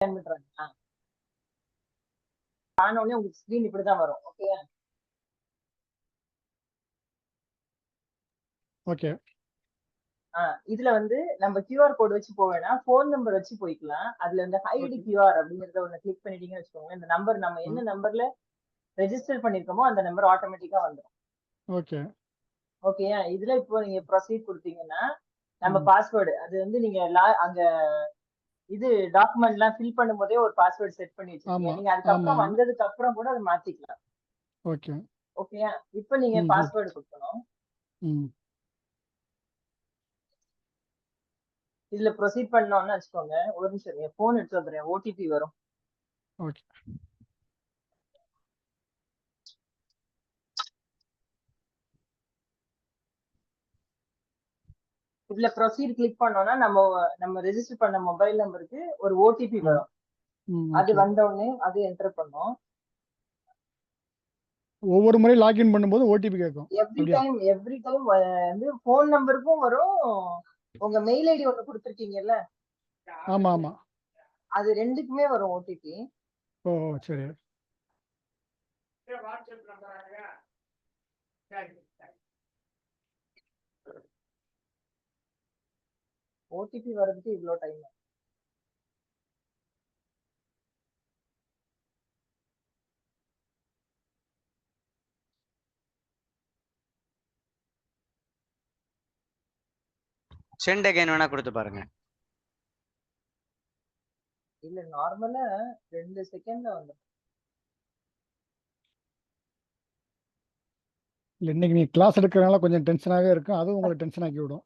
ஆன உடனே உங்களுக்கு ஸ்கிரீன் இப்படிதான் வரும். Okay okay. இதுல வந்து நம்ம QR கோட் வச்சு போவேனா போன் நம்பர் வச்சு போய்க்கலாம். அதுல இந்த ஹைட் QR அப்படிங்கறத ஒண்ணு கிளிக் பண்ணிட்டீங்கன்னு வச்சுக்கோங்க. இந்த நம்பர் நம்ம என்ன நம்பர்ல ரெஜிஸ்டர் பண்ணிருக்கோமோ அந்த நம்பர் ஆட்டோமேட்டிக்கா வந்துடும். ஓகே ஓகேயா? இதுல இப்போ நீங்க ப்ரொசீட் கொடுத்தீங்கன்னா நம்ம பாஸ்வேர்டு அது வந்து நீங்க அங்க இது டாக்குமெண்ட் எல்லாம் ஃபில் பண்ணும் போதே ஒரு பாஸ்வேர்டு செட் பண்ணி வச்சிருக்கீங்க. நீங்க அதுக்கப்புறம் வந்ததுக்கு அப்புறம் கூட அதை மாத்திக்கலாம். ஓகே ஓகேயா? இப்போ நீங்க பாஸ்வேர்டு கொடுக்கணும். இதுல ப்ரொசீட் பண்ணோம்னு வச்சுக்கோங்க. ஒரு நிமிஷம் போன் எடுத்து வந்துடுறேன். OTP வரும். ஓகே. இதுல ப்ரொசீட் கிளிக் பண்ணோம்னா நம்ம ரெஜிஸ்டர் பண்ண மொபைல் நம்பருக்கு ஒரு OTP வரும். அது வந்த உடனே அது என்டர் பண்ணோம். ஒவ்வொரு முறை லாகின் பண்ணும்போது OTP கேட்கும். எவ்ரி டைம் வந்து போன் நம்பருக்கும் வரும். உங்க மெயில் ஐடி ஒன்னு கொடுத்திருக்கீங்கல்ல? ஆமா ஆமா. அது ரெண்டுக்குமே வரும் OTP. ஓ சரி. OTP வரதுக்கு இவ்வளவு டைம். சென்ட் அகைன் வேணா கொடுத்து பாருங்க. இல்ல நார்மலா 2 செகண்ட்ல வந்துடும். இல்ல இன்னைக்கு நீ கிளாஸ் எடுக்கிறதுனால கொஞ்சம் டென்ஷனாவே இருக்கும். அதுவும் உங்களுக்கு டென்ஷன் ஆக்கி விடும்.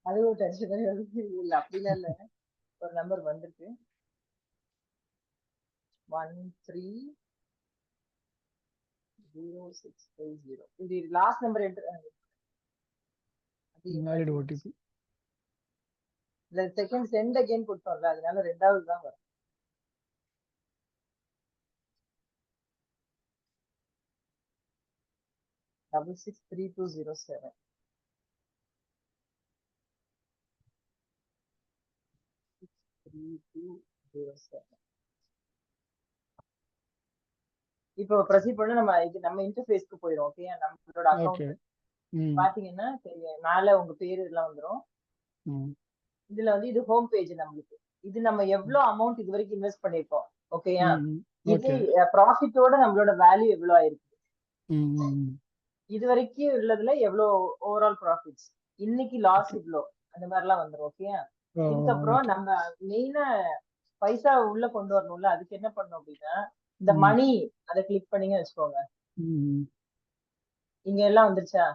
அதுவும் டென்ஷன் இல்ல அப்படிலாம் இல்ல. ஒரு நம்பர் வந்திருக்கு 130650. இது லாஸ்ட் நம்பர் என்டர் OTP. இல்ல செகண்ட் சென்ட் அகைன் கொடுத்தோம்ல அதனால ரெண்டாவது தான் வரும். டபுள் 63207. இப்போ ப்ரொசீட் பண்ண நம்ம இன்டர்ஃபேஸ்க்கு போயிடும். ஓகே நம்மளோட அக்கவுண்ட் பாத்தீங்கன்னா மேல உங்க பேரு இதெல்லாம் வந்துரும். இதுல வந்து இது ஹோம் பேஜ். நம்மளுக்கு இது நம்ம எவ்வளவு அமௌண்ட் இது வரைக்கும் இன்வெஸ்ட் பண்ணிருக்கோம். ஓகேயா? இது ப்ராஃபிட்டோட நம்மளோட வேல்யூ எவ்வளவு ஆயிருக்கு, இது வரைக்கும் உள்ளதுல எவ்வளவு ஓவரால் ப்ராஃபிட்ஸ், இன்னைக்கு லாஸ் இவ்வளோ, அந்த மாதிரி எல்லாம் வந்துரும். ஓகேயா? இதுக்கப்புறம் நம்ம மெயினா பைசா உள்ள கொண்டு வரணும்ல, அதுக்கு என்ன பண்ணணும் அப்படின்னா இந்த மணி அதை கிளிக் பண்ணீங்க வச்சுக்கோங்க. இங்க எல்லாம் வந்துருச்சா?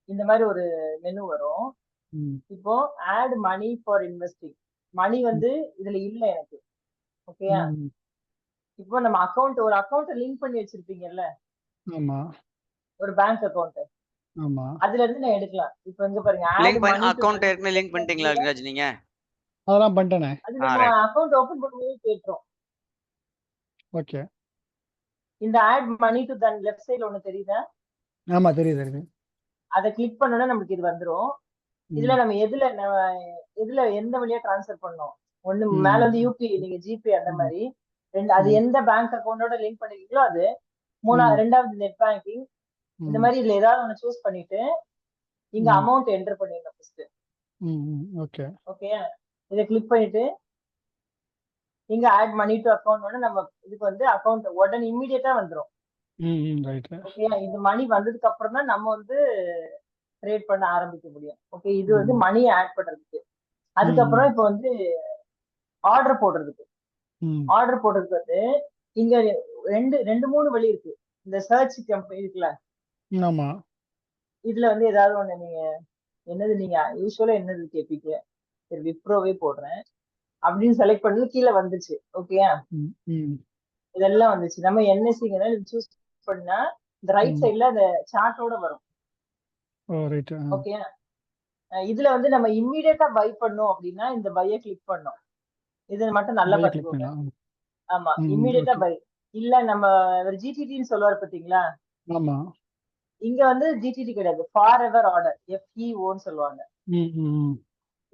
இந்த மாதிரி ஒரு மெனு வரும். இப்போ ஆட் மணி ஃபார் இன்வெஸ்டிங். மணி வந்து இதுல இல்ல எனக்கு. ஓகேயா? இப்போ நம்ம ஒரு அக்கௌண்ட் லிங்க் பண்ணி வச்சிருப்பீங்கல்ல, ஒரு பேங்க் அக்கௌண்ட், அதுல இருந்து நான் எடுக்கலாம். இப்போ இங்க பாருங்க ஆட் மணி அக்கௌண்ட் ஏற்கனவே லிங்க் பண்ணிட்டீங்களா ராஜ்? நீங்க அதெல்லாம் பண்ணிட்டேனே. அது நம்ம அக்கௌண்ட் ஓபன் பண்ணும்போது கேட்றோம். ஓகே. இந்த add money button left சைடுல ஒன்னு தெரியுதா? ஆமா தெரியுது. அதை கிளிக் பண்ணோம்னா நமக்கு இது வந்துரும். இதுல நம்ம எதுல எந்த வழியா டிரான்ஸ்ஃபர் பண்ணோம். ஒண்ணு மேல வந்து UPI, நீங்க ஜிபே அந்த மாதிரி. அது எந்த பேங்க் அக்கௌண்டோட லிங்க் பண்ணிருக்கீங்களோ அது. ரெண்டாவது நெட் பேங்கிங். இந்த மாதிரி இதுல ஏதாவது ஒண்ணு சூஸ் பண்ணிட்டு இங்க அமௌண்ட் என்டர் பண்ணிடணும் ஃபர்ஸ்ட். ஓகே. இதை கிளிக் பண்ணிட்டு இங்க ஆட் மணி டு அக்கௌண்ட் நம்ம இதுக்கு வந்து அக்கௌண்ட் உடனே இமிடியேட்டா வந்துரும். ஓகே. இந்த மணி வந்ததுக்கு அப்புறம் தான் நம்ம வந்து ட்ரேட் பண்ண ஆரம்பிக்க முடியும். ஓகே. இது வந்து மணி ஆட் பண்றதுக்கு. அதுக்கப்புறம் இப்போ வந்து ஆர்டர் போடுறதுக்கு வந்து இங்க ரெண்டு மூணு வழி இருக்கு. இந்த சர்ச் கம்பெனி இருக்குல்ல, இதுல வந்து ஏதாவது ஒண்ணு நீங்க நீங்க யூஸ்வலா என்னது கேப்பீங்க? சரி விப்ரோவே போடுறேன் அப்படின்னு செலக்ட் பண்ணி கீழே வந்துச்சு. ஓகேயா? இதெல்லாம் வந்துச்சு. நம்ம NSE சூஸ் பண்ணா இந்த ரைட் சைடுல அந்த சார்ட்டோட வரும். ஓகேயா? இதுல வந்து நம்ம இம்மிடியேட்டா பை பண்ணோம் அப்படின்னா இந்த பைய கிளிக் பண்ணோம். இது மட்டும் நல்லா பாத்துக்கோங்க. ஆமா, இம்மிடியேட்டா பை. இல்ல நம்ம GTTன்னு சொல்லுவாரு பாத்தீங்களா? இங்க வந்து GTT கிடையாது, ஃபார் எவர் ஆர்டர், FEOன்னு சொல்லுவாங்க.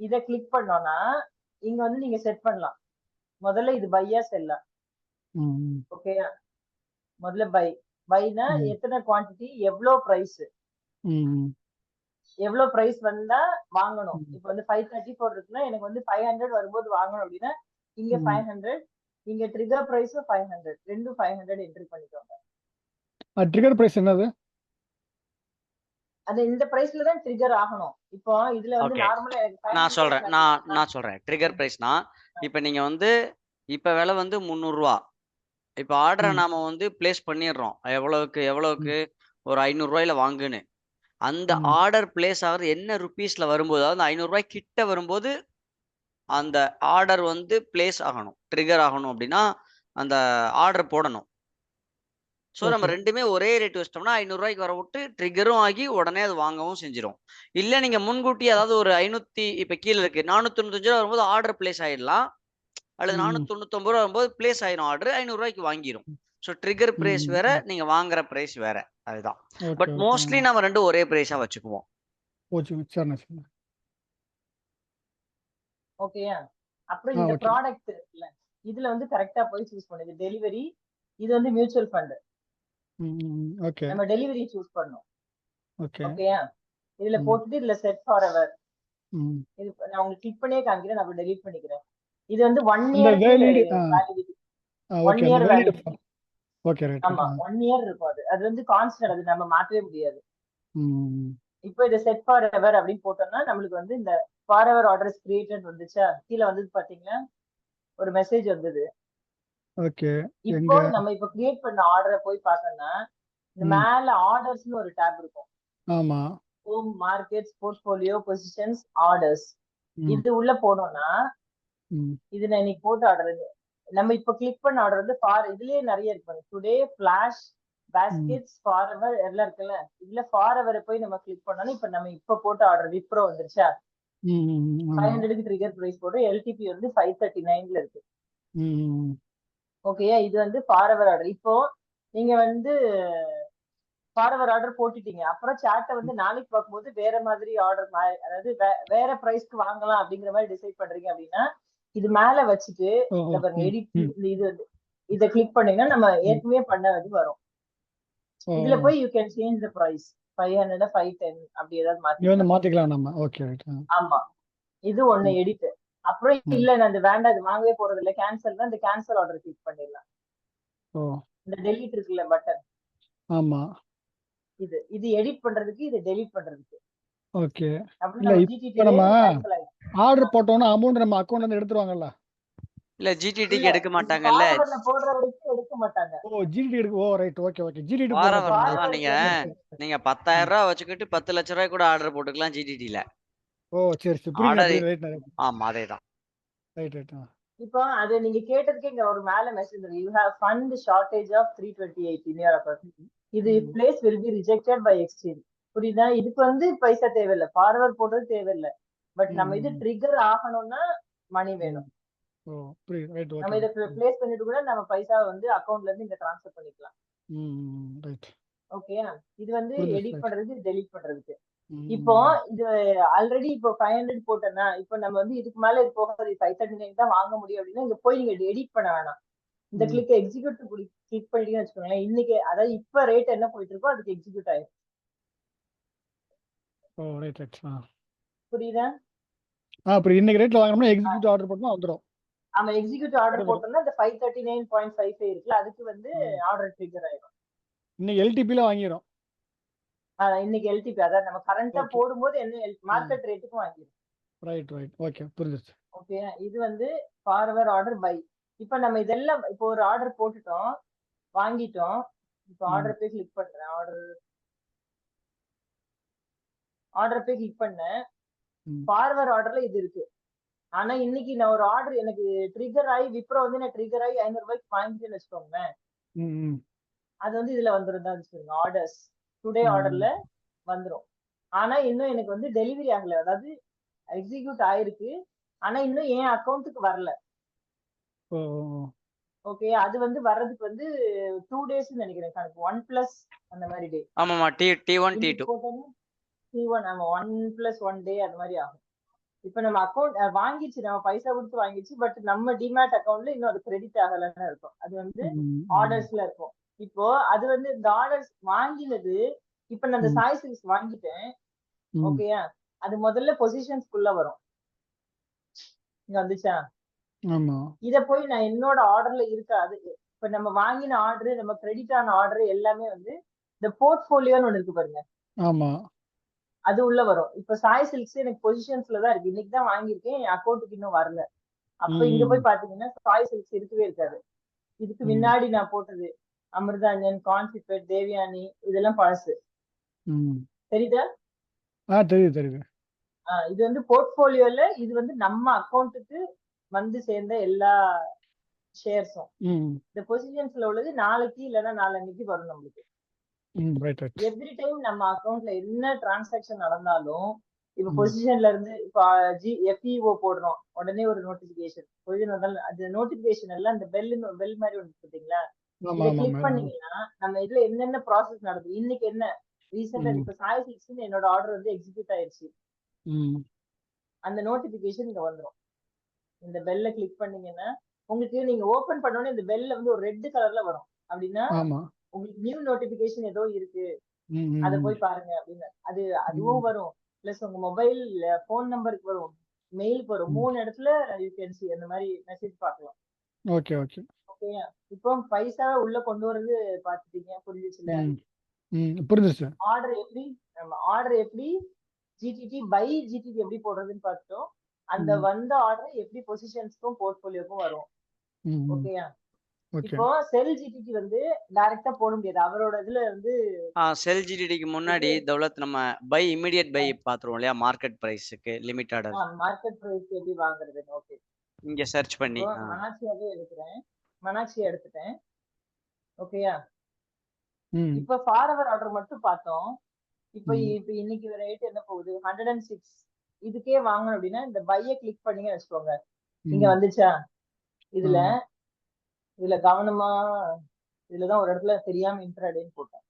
இத கிளிக் பண்ணோம்னா இங்க வந்து நீங்க செட் பண்ணலாம். முதல்ல இது பையா செல்லா. ம். ஓகேயா? முதல்ல பைனா ம். எத்தனை குவாண்டிட்டி, எவ்வளோ பிரைஸ், ம். எவ்வளவு பிரைஸ் வந்தா வாங்கணும். ம். இப்போ வந்து 534 இருக்குன்னா எனக்கு வந்து 500 வரும்போது வாங்கணும் அப்படின்னா இங்க ம். 500, இங்க ட்ரிகர் பிரைஸும் 500, ரெண்டும் 500 என்ட்ரி பண்ணிக்கோங்க. ட்ரிகர் பிரைஸ் என்னது? அது இந்த பிரைஸ்ல தான் ட்ரிகர் ஆகணும். இப்போ இதுல வந்து ஓகே, நார்மலா எனக்கு நான் 500 சொல்றேன். நான் சொல்றேன். ட்ரிகர் ம், பிரைஸ்னா இப்போ நீங்க வந்து இப்ப விலை வந்து 300 ரூபா. இப்போ ஆர்டரை ம். நாம வந்து பிளேஸ் பண்ணிடுறோம். எவ்வளவுக்கு ம். ஒரு 500 ரூபாயில வாங்குன்னு. அந்த ம். ஆர்டர் பிளேஸ் ஆகுறது என்ன ருபீஸ்ல வரும்போது, அதாவது அந்த 500 ரூபாய் கிட்ட வரும்போது அந்த ஆர்டர் வந்து பிளேஸ் ஆகணும், ட்ரிகர் ஆகணும் அப்படின்னா அந்த ஆர்டர் போடணும். ஸோ நம்ம ஓகே. ரெண்டுமே ஒரே ரேட் வச்சிட்டோம்னா 500 ரூபாய்க்கு வர விட்டு ட்ரிகரும் ஆகி உடனே அது வாங்கவும் செஞ்சிடும். இல்ல நீங்க முன்கூட்டி அதாவது ஒரு 500 இப்ப கீழே இருக்கு 495 ரூபா வரும்போது ஆர்டர் பிளேஸ் ஆயிடலாம். அல்லது ம். 499 ரூபா வரும்போது பிளேஸ் ஆயிரும், ஆர்டர் 500 ரூபாய்க்கு வாங்கிரும். ஸோ ட்ரிகர் பிரைஸ் வேற, ம். நீங்க வாங்குற பிரைஸ் வேற. அதுதான். ஓகே. But okay. மோஸ்ட்லி நம்ம ரெண்டும் ஒரே பிரைஸா வச்சுக்குவோம். போச்சு. சரிண்ணா சரிண்ணா. ஓகேயா? அப்புறம் இந்த ஓகே. ப்ராடக்ட் இருக்குல்ல, இதுல வந்து கரெக்டா போய் சூஸ் பண்ணுது. டெலிவரி இது வந்து மியூச்சுவல் ஃபண்ட். ம். ஓகே. நம்ம டெலிவரி சூஸ் பண்ணோம். ஓகே. ஓகேயா? இதுல ம். போட்டுட்டு இதுல செட் ஃபார் எவர். ம். இது நான் உங்களுக்கு கிளிக் பண்ணியே காமிக்கிறேன். நான் டெலீட் பண்ணிக்கிறேன். இது வந்து 1 அந்த இயருக்கு வேலிடு வேலிடிட்டி. 1 ஓகே. அந்த year valid validity. Okay. Right ஆமா, ரைட். 1 இயர் இருக்கும். அது வந்து கான்ஸ்டன்ட், அது நம்ம மாற்றவே முடியாது. ம். இப்போ இதை செட் ஃபார் எவர் அப்படின்னு போட்டோம்னா நம்மளுக்கு வந்து இந்த ஃபார் எவர் ஆர்டர்ஸ் கிரியேட்டட் வந்துச்சா, கீழே வந்தது பாத்தீங்கன்னா ஒரு மெசேஜ் வந்தது. ஓகே. இப்போ எங்க? நம்ம இப்போ கிரியேட் பண்ண ஆர்டரை போய் பார்த்தோம்னா இந்த ம். மேல ஆர்டர்ஸ்னு ஒரு டேப் இருக்கும். ஆமா. Home, markets, portfolio, positions, orders. ம். இது உள்ள போனோம்னா ம். இது நான் இன்னைக்கு போட்ட ஆர்டர். நம்ம இப்ப கிளிக் பண்ண ஆர்டர் வந்து இதுலயே நிறைய இருக்கு. டுடே, ஃபிளாஷ், ம். பாஸ்கெட்ஸ், ஃபார் எவர் எல்லாம் இருக்குல்ல. இதுல ஃபார் எவர் போய் நம்ம கிளிக் பண்ணோம்னா இப்ப நம்ம இப்ப போட்ட ஆர்டர் விப்ரோ வந்துருச்சா, ம். ஆமா. 500க்கு ட்ரிகர் பிரைஸ் போட்டு எல்டிபி வந்து 539ல இருக்கு. ம். ஓகேயா? இது வந்து ஃபார் எவர் ஆர்டர். இப்போ நீங்க வந்து ஃபார் எவர் ஆர்டர் போட்டுட்டீங்க. அப்புறம் சாட்டை வந்து நாளைக்கு பார்க்கும்போது வேற மாதிரி ஆர்டர், அதாவது வேற பிரைஸ்க்கு வாங்கலாம் அப்படிங்கிற மாதிரி டிசைட் பண்றீங்க அப்படின்னா இது மேல வச்சுட்டு ஓ. இந்த பாருங்க ம். எடிட், ம். இது இதை கிளிக் பண்ணீங்கன்னா நம்ம ம். ஏற்கனவே பண்ணது வரும். ஓ. இதுல போய் you can change the price 500 510 அப்படி ஏதாவது நீ வந்து மாத்திக்கலாம். மாத்திக்கலாம் நம்ம. ஓகே. ரைட். ஆமா, இது ஒண்ணு ம். எடிட். அப்புறம் ம். இல்ல நான் இந்த வேண்டாம் இது வாங்கவே போறது இல்ல கேன்சல் தான், இந்த கேன்சல் ஆர்டர் கிளிக் பண்ணிடலாம். ஓ. இந்த டெலீட் இருக்குல்ல பட்டன், ஆமா. இது எடிட் பண்றதுக்கு, இது டெலீட் பண்றதுக்கு. ஓகே. அப்படின்னு இல்ல நம்ம இப்ப ஜிடிடிலே நம்ம கேன்சல் ஆயிடும். ஆர்டர் போட்டோம்னா அமௌண்ட் நம்ம அக்கௌண்ட்ல இருந்து எடுத்துருவாங்கல்ல? இல்ல இல்ல, ஜிடிடிக்கு எடுக்க இது மாட்டாங்கல்ல. ஃபார்வர்ட்ல போடுற வரைக்கும் எடுக்க மாட்டாங்க. ஓ, ஜிடிடி எடுக்க. ஓ, ரைட். ஓகே. ஓகே. ஜிடிடி போடுற ஃபாரவர் பாருங்க. அதான் ஃபார்வர்ட்க்கு வந்து நீங்க 10,000 ரூபாய் வச்சுக்கிட்டு 10 லட்ச ரூபாய் கூட ஆர்டர் போட்டுக்கலாம் ஜிடிடில. ஓ, சரி சரி. புரியுது ஆர்டர் புரியுது. ரைட் ஆமா, அதேதான். Right right. இப்போ அது நீங்க கேட்டதுக்கு இங்க ஒரு மேல மெசேஜ் இருக்கு. You have fund shortage of 328 in your account. இது place will be rejected by exchange. புரியுதா? இதுக்கு வந்து பைசா தேவையில்லை, ஃபார்வர்ட் போடுறது தேவையில்லை. பட் நம்ம இது ட்ரிகர் ஆகணும்னா மணி வேணும். ஓ, புரியுது. ரைட். நம்ம ஓகே. இதை பிளேஸ் பண்ணிட்டு கூட நம்ம பைசா வந்து அக்கவுண்ட்ல இருந்து இங்க ட்ரான்ஸ்ஃபர் பண்ணிக்கலாம். ரைட். ஓகேயா? இது வந்து புரியுது. Edit right. பண்றதுக்கு, டெலீட் பண்றதுக்கு. ம். இப்போ இது ஆல்ரெடி இப்போ 500 போட்டேன்னா இப்போ நம்ம வந்து இதுக்கு மேல இது போகாது 539 தான் வாங்க முடியும் அப்படின்னா இங்க போய் நீங்க எடிட் பண்ண வேணாம். இந்த கிளிக் எக்ஸிக்யூட் கிளிக் பண்ணிட்டீங்கன்னு வச்சுக்கோங்களேன். இன்னைக்கு அதாவது இப்ப ரேட் என்ன போயிட்டு இருக்கோ அதுக்கு எக்ஸிக்யூட் ஆயிடும். ஓ, ரைட் ரைட். புரியுதா? அப்புறம் இன்னைக்கு ரேட்ல வாங்கினோம்னா எக்ஸிக்யூட் ஆர்டர் போட்டோம்னா வந்துடும். ஆமா, எக்ஸிக்யூட் ஆர்டர் போட்டோம்னா இந்த 539.55 இருக்குல்ல அதுக்கு வந்து ஆர்டர் ட்ரிகர் ஆயிடும். இன்னைக்கு எல்டிபில வாங்கிடும். இன்னைக்கு எல்டிபி அதான் நம்ம கரண்டா Okay. போடும்போது என்ன மார்க்கெட் ரேட்டுக்கும் வாங்கிடும். Right right. ஓகே, புரிஞ்சிருச்சு. ஓகே, இது வந்து ஃபார்வர்ட் ஆர்டர் பை. இப்போ நம்ம இதெல்லாம் இப்போ ஒரு ஆர்டர் போட்டுட்டோம், வாங்கிட்டோம். இப்போ ஆர்டர் போய் கிளிக் பண்றேன். ஆர்டர் போய் கிளிக் பண்ணேன். ஃபார்வர்ட் ஆர்டர்ல இது இருக்கு. ஆனா இன்னைக்கு நான் ஒரு ஆர்டர் எனக்கு ட்ரிகர் ஆகி விப்ரோ வந்து நான் ட்ரிகர் ஆகி 500 ரூபாய்க்கு வாங்கிட்டேன்னு வச்சுக்கோங்களேன். அது வந்து இதுல வந்துரும் தான் வச்சுக்கோங்க. ஆர்டர்ஸ் டுடே ஆர்டர்ல வந்துரும். ஆனா இன்னும் எனக்கு வந்து டெலிவரி ஆகல, அதாவது எக்ஸிக்யூட் ஆயிருக்கு. ஆனா இன்னும் என் அக்கௌண்ட்டுக்கு வரல. ஓகே, அது வந்து வர்றதுக்கு வந்து 2 days நினைக்கிறேன் கணக்கு. 1+ அந்த மாதிரி டே. ஆமாமா, T1 T2 T1 ஆமா 1+1 day அந்த மாதிரி ஆகும். இப்ப நம்ம அக்கௌண்ட் வாங்கிச்சு, நம்ம பைசா கொடுத்து வாங்கிச்சு, பட் நம்ம டிமேட் அக்கௌண்ட்ல இன்னும் அது கிரெடிட் ஆகலன்னு இருக்கும். அது வந்து ஆர்டர்ஸ்ல இருக்கும். இப்போ அது வந்து இந்த ஆர்டர்ஸ் வாங்கினது, இப்ப நான் அந்த சாய் சில்க்ஸ் வாங்கிட்டேன், ஓகேயா? அது முதல்ல பொசிஷன்ஸ்குள்ள வரும். இங்க வந்துச்சா? ஆமா. இத போய் நான் என்னோட ஆர்டர்ல இருக்காது. இப்ப நம்ம வாங்கின ஆர்டர், நம்ம கிரெடிட் ஆன ஆர்டர் எல்லாமே வந்து இந்த போர்ட்ஃபோலியோன்னு ஒண்ணு இருக்கு பாருங்க, ஆமா. அது உள்ள வரும். இப்ப சாய் சில்க்ஸ் எனக்கு பொசிஷன்ஸ்ல தான் இருக்கு. இன்னைக்கு தான் வாங்கியிருக்கேன், என் அக்கௌண்ட்டுக்கு இன்னும் வரல. அப்ப இங்க போய் பாத்தீங்கன்னா சாய் சில்க்ஸ் இருக்கவே இருக்காது. இதுக்கு முன்னாடி நான் போட்டது அமிர்தாஞ்சன், கான்சிபெட், தேவயானி இதெல்லாம் பழசு. தெரியுதா? தெரியுது தெரியுது. இது வந்து போர்ட்ஃபோலியோல இது வந்து நம்ம அக்கௌண்ட்டுக்கு வந்து சேர்ந்த எல்லா ஷேர்ஸும். இந்த பொசிஷன்ஸ்ல உள்ளது நாளைக்கு இல்லைன்னா நாளன்னைக்கு வரும் நம்மளுக்கு. எவ்ரி டைம் நம்ம அக்கௌண்ட்ல என்ன டிரான்சாக்சன் நடந்தாலும், இப்ப பொசிஷன்ல இருந்து இப்ப FEO போடுறோம், உடனே ஒரு நோட்டிபிகேஷன் பொசிஷன் வந்தாலும் அது நோட்டிபிகேஷன் எல்லாம் இந்த பெல் மாதிரி ஒன்று பாத்தீங்களா, இதை கிளிக் பண்ணீங்கன்னா நம்ம இதுல என்னென்ன ப்ராசஸ் நடக்குது, இன்னைக்கு என்ன ரீசெண்டா இப்ப சாய் சில்க்ஸ் என்னோட ஆர்டர் வந்து எக்ஸிக்யூட் ஆயிருச்சு, அந்த நோட்டிபிகேஷன் இங்க வந்துடும். இந்த பெல்ல கிளிக் பண்ணீங்கன்னா உங்களுக்கு நீங்க ஓபன் பண்ணோடனே இந்த பெல்ல வந்து ஒரு ரெட் கலர்ல வரும். அப்படின்னா உங்களுக்கு நியூ நோட்டிபிகேஷன் ஏதோ இருக்கு, அத போய் பாருங்க அப்படின்னு. அதுவும் வரும். பிளஸ் உங்க மொபைல் போன் நம்பருக்கு வரும், மெயிலுக்கு வரும். 3 இடத்துல யூ கேன் see அந்த மாதிரி மெசேஜ் பார்க்கலாம். ஓகே ஓகே ஓகேயா? இப்போ பைசா உள்ள கொண்டு வரது பாத்துட்டீங்க, புரிஞ்சுச்சுல? புரிஞ்சுச்சு. ஆர்டர் எப்படி ஜிடிடி பை ஜிடிடி எப்படி போடுறதுன்னு பார்த்துட்டோம். அந்த வந்த ஆர்டர் எப்படி பொசிஷன்ஸ்க்கும் போர்ட்ஃபோலியோக்கும் வரும். ஓகேயா? இப்போ செல் ஜிடிடி வந்து டைரக்டா போட முடியாது, அவரோட இதுல வந்து. செல் ஜிடிடிக்கு முன்னாடி தௌலத் நம்ம பை இமிடியேட் பை பாத்துருவோம் இல்லையா, மார்க்கெட் பிரைஸ்க்கு லிமிட் ஆர்டர். மார்க்கெட் பிரைஸ் எப்படி வாங்குறது? ஓகே, இங்க சர்ச் பண்ணி மனாக்சியாவே எடுக்கிறேன், மனாக்சியா எடுத்துட்டேன். ஓகேயா? இப்ப ஃபார்வர்ட் ஆர்டர் மட்டும் பார்த்தோம். இப்ப இன்னைக்கு ரேட் என்ன போகுது? 106. இதுக்கே வாங்கணும் அப்படின்னா இந்த பைய கிளிக் பண்ணீங்க வச்சுக்கோங்க, இங்க வந்துச்சா? இதுல கவனமா, இதுலதான் ஒரு இடத்துல தெரியாம இன்ட்ராடேன்னு போட்டேன்.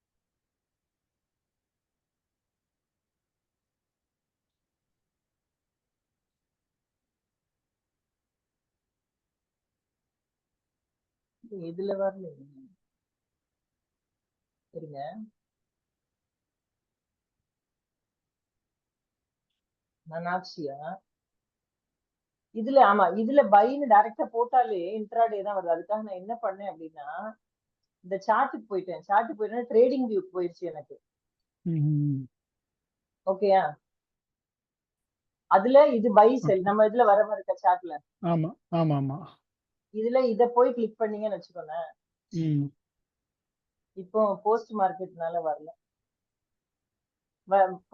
இதுல வரல, சரிங்க. மனாக்சியா இதுல, ஆமா, இதுல பைன்னு டைரக்டா போட்டாலே இன்ட்ராடே தான் வருது. அதுக்காக நான் என்ன பண்ணேன் அப்படின்னா, இந்த சார்ட்டுக்கு போயிட்டேன், ட்ரேடிங் வியூக்கு போயிருச்சு எனக்கு. ஓகேயா? அதுல இது பை செல் நம்ம இதுல வர மாதிரி இருக்க சார்ட்ல. ஆமா ஆமா ஆமா. இதுல இத போய் கிளிக் பண்ணீங்கன்னு வச்சுக்கோங்க, இப்போ போஸ்ட் மார்க்கெட்னால வரல.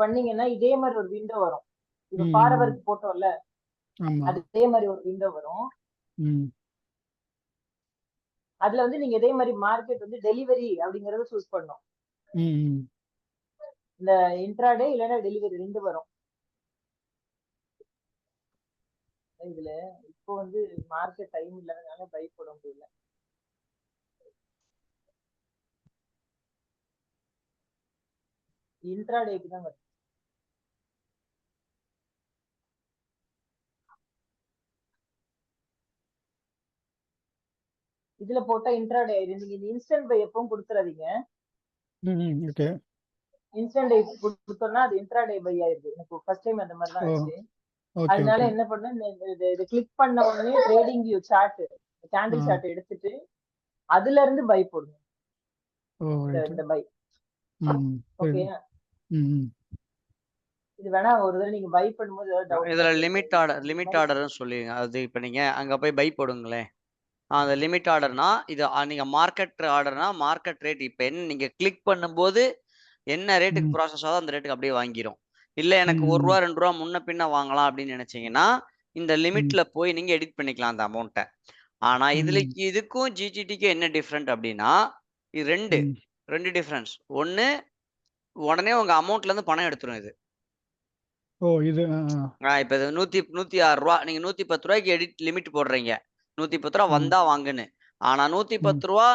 பண்ணீங்கன்னா இதே மாதிரி ஒரு விண்டோ வரும். இது ஃபார்வர்ட் போட்டோம்ல, அதே மாதிரி ஒரு விண்டோ வரும். அதுல வந்து நீங்க இதே மாதிரி மார்க்கெட் வந்து டெலிவரி அப்படிங்கறத சூஸ் பண்ணணும். இந்த இன்ட்ராடே இல்லைன்னா டெலிவரி 2 வரும் இதுல. இப்போ வந்து மார்க்கெட் டைம் இல்லாதனால பை போட முடியல. இன்ட்ராடேக்கு தான் வருது. இதுல போட்டா இன்ட்ராடே ஆயிடும். நீங்க இந்த இன்ஸ்டன்ட் பை எப்பவும் கொடுத்துறாதீங்க. இன்ஸ்டன்ட் பை கொடுத்தோம்னா அது இன்ட்ராடே பை ஆயிருது. எனக்கு ஃபர்ஸ்ட் டைம் அந்த மாதிரி தான் ஆச்சு. அதனால என்ன பண்ணேன், இதை கிளிக் பண்ண உடனே trading view chart, candle chart எடுத்துட்டு அதுல இருந்து பை போடுங்க. இந்த பை ஓகே. இது வேணா ஒரு தடவை நீங்க பை பண்ணும்போது இதுல லிமிட் ஆர்டர்னு சொல்லுவீங்க. அது இப்ப நீங்க அங்க போய் பை போடுங்களேன், அந்த லிமிட் ஆர்டர்னா இது நீங்க மார்க்கெட் ஆர்டர்னா மார்க்கெட் ரேட் இப்ப என்ன நீங்க கிளிக் பண்ணும்போது என்ன ரேட்டுக்கு ப்ராசஸ் ஆகுதோ அந்த ரேட்டுக்கு அப்படியே வாங்கிரும். இல்ல எனக்கு ₹1 ₹2 முன்ன பின்ன வாங்கலாம் அப்படின்னு நினைச்சீங்கன்னா இந்த லிமிட்ல போய் நீங்க எடிட் பண்ணிக்கலாம் அந்த அமௌண்ட்டை. ஆனா இதுக்கும் ஜிடிடிக்கும் என்ன டிஃப்ரெண்ட் அப்படின்னா, இது ரெண்டு டிஃபரன்ஸ். ஒன்னு, உடனே உங்க அமௌண்ட்ல இருந்து பணம் எடுத்துரும் இது. இப்ப இது ₹106 நீங்க ₹110 எடிட் லிமிட் போடுறீங்க, ₹110 வந்தா வாங்குன்னு. ஆனா ₹110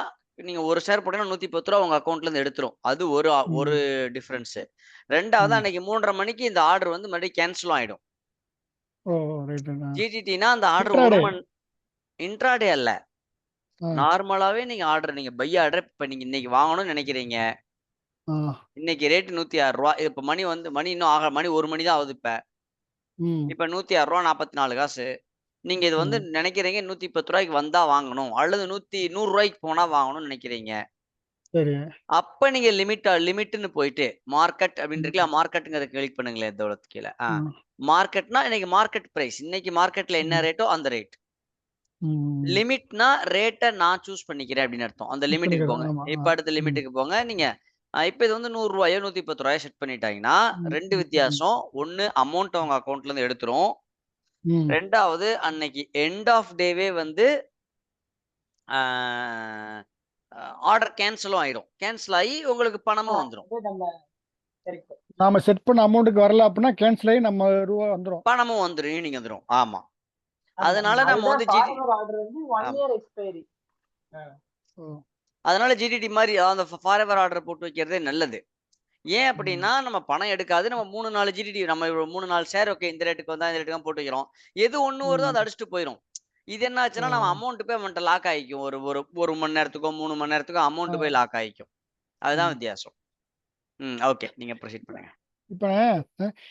நீங்க ஒரு ஷேர் போட்டீங்கன்னா ₹110 உங்க அக்கௌண்ட்ல இருந்து எடுத்துரும். அது ஒரு டிஃபரன்ஸ். ரெண்டாவது, அன்னைக்கு 3:30 மணிக்கு இந்த ஆர்டர் வந்து மறுபடியும் கேன்சலும் ஆயிடும். ஓ ரைட். ஜிடிடினா அந்த ஆர்டர் இன்ட்ராடே. 1 மணி இன்ட்ராடே அல்ல. ஆ நார்மலாவே நீங்க ஆர்டர் நீங்க பை ஆர்டர் இப்ப நீங்க இன்னைக்கு வாங்கணும்னு நினைக்கிறீங்க. ஆ இன்னைக்கு ரேட் ரூ. 106. இப்ப மணி இன்னும் ஆக மணி 1 மணி தான் ஆகுது இப்ப. ம் இப்ப ரூ. 106 44 காசு. நீங்க இது வந்து ம் நினைக்கிறீங்க ரூ. 110 வந்தா வாங்கணும் அல்லது ரூ. 100 போனா வாங்கணும்னு நினைக்கிறீங்க. சரி. அப்ப நீங்க லிமிட்னு போயிட்டு மார்க்கெட் அப்படின்னு ம் இருக்குல்ல, மார்க்கெட்டுங்கிறத கிளிக் பண்ணுங்களேன் தௌலத் கீழே. ம் மார்க்கெட்னா இன்னைக்கு மார்க்கெட் பிரைஸ், இன்னைக்கு மார்க்கெட்ல என்ன ம் ரேட்டோ அந்த ரேட். ம் லிமிட்னா ரேட்டை நான் சூஸ் பண்ணிக்கிறேன் அப்படின்னு அர்த்தம். அந்த லிமிட்டுக்கு பண்ணிக்கிறேன். போங்க. ஆமா. இப்ப அடுத்த ம் லிமிட்டுக்கு போங்க. நீங்க இப்ப இது வந்து ரூ. 100 ரூ. 110 செட் பண்ணிட்டாங்கன்னா ம் 2 ம் வித்தியாசம். ஒன்னு அமௌண்ட் உங்க அக்கௌண்ட்ல இருந்து எடுத்துரும். ம் ரெண்டாவது அன்னைக்கு எண்ட் ஆஃப் டேவே வந்து ஆர்டர் கேன்சலும் ஆயிடும். கேன்சல் ஆகி உங்களுக்கு பணமும் வந்துடும். அது நம்ம correct. நாம செட் பண்ண அமௌண்ட்டுக்கு வரல அப்படின்னா கேன்சல் ஆகி நம்ம ரூபா வந்துடும். பணமும் வந்துடும், ஈவினிங் வந்துடும். ஆமா. ஆமா, அதனால நம்ம அதுதான் வந்து ஃபார்வர் ஆர்டர் வந்து 1 ஆமா. Year expiry. ஓ அதனால ஜிடிடி மாதிரி அந்த ஃபாரெவர் ஆர்டர் போட்டு வைக்கிறதே நல்லது. ஏன் ம் அப்படின்னா நம்ம பணம் எடுக்காது. நம்ம 3-4 ஜிடிடி நம்ம 3-4 ஷேர் ஓகே இந்த ரேட்டுக்கு வந்தா இந்த ரேட்டுக்கு தான் போட்டு வைக்கிறோம். எது ஒண்ணு வருதோ அதை ம் அடிச்சுட்டு போயிடும். இது என்ன ஓ ஆச்சுன்னா நம்ம அமௌண்ட் போய் அவன்கிட்ட லாக் ஆகிக்கும். ஒரு ஒரு 1 மணி நேரத்துக்கோ 3 மணி நேரத்துக்கோ ஆ அமௌண்ட் போய் லாக் ஆகிக்கும். அதுதான் ம் வித்தியாசம். ஓகே, நீங்க ப்ரொசீட் பண்ணுங்க. இப்போ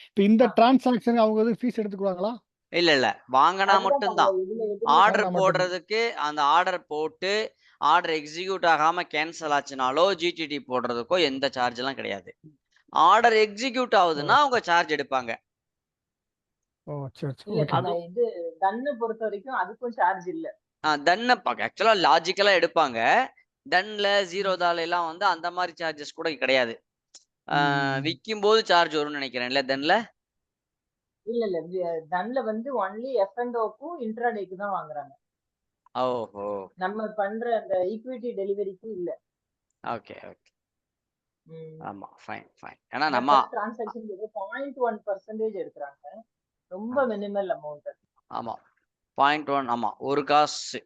இப்போ இந்த டிரான்சாக்ஷன் அவங்க வந்து ஃபீஸ் எடுத்துக்குவாங்களா? இல்ல வாங்கினா அதுதான் மட்டும்தான். இதுல எதுவுமே ஆர்டர் வாங்கினா மட்டும்தான். போடுறதுக்கு அந்த ஆர்டர் போட்டு ஆர்டர் எக்ஸிக்யூட் ஆகாம கேன்சல் ஆச்சுனாலோ ஜிடிடி போடுறதுக்கோ எந்த சார்ஜ் எல்லாம் கிடையாது. ஆர்டர் எக்ஸிக்யூட் ஓ ஆகுதுன்னா அவங்க சார்ஜ் எடுப்பாங்க. ஓ சரி சரி இல்ல ஓகே. நம்ம இது டன்னு பொறுத்த வரைக்கும் அதுக்கும் சார்ஜ் இல்ல. டன்னை ஆக்சுவலா லாஜிக்கலா எடுப்பாங்க. டன்ல ஜீரோதால எல்லாம் வந்து அந்த மாதிரி சார்ஜஸ் கூட கிடையாது. ம் விற்கும் போது சார்ஜ் வரும்னு நினைக்கிறேன்ல டன்ல. இல்ல டன்ல வந்து ஒன்லி F&Oக்கும் இன்ட்ராடேக்கு தான் வாங்குறாங்க. ஓஹோ நம்ம பண்ற அந்த ஈக்விட்டி டெலிவரிக்கு இல்ல. Okay okay. ம். ஆமா ஃபைன் ஃபைன். ஏன்னா ஆனா நம்ம per transaction 0.1% எடுக்கிறாங்க. ரொம்ப ஆமா மினிமல் அமௌண்ட். ஆமா 0.1 ஆமா ஒரு காசு.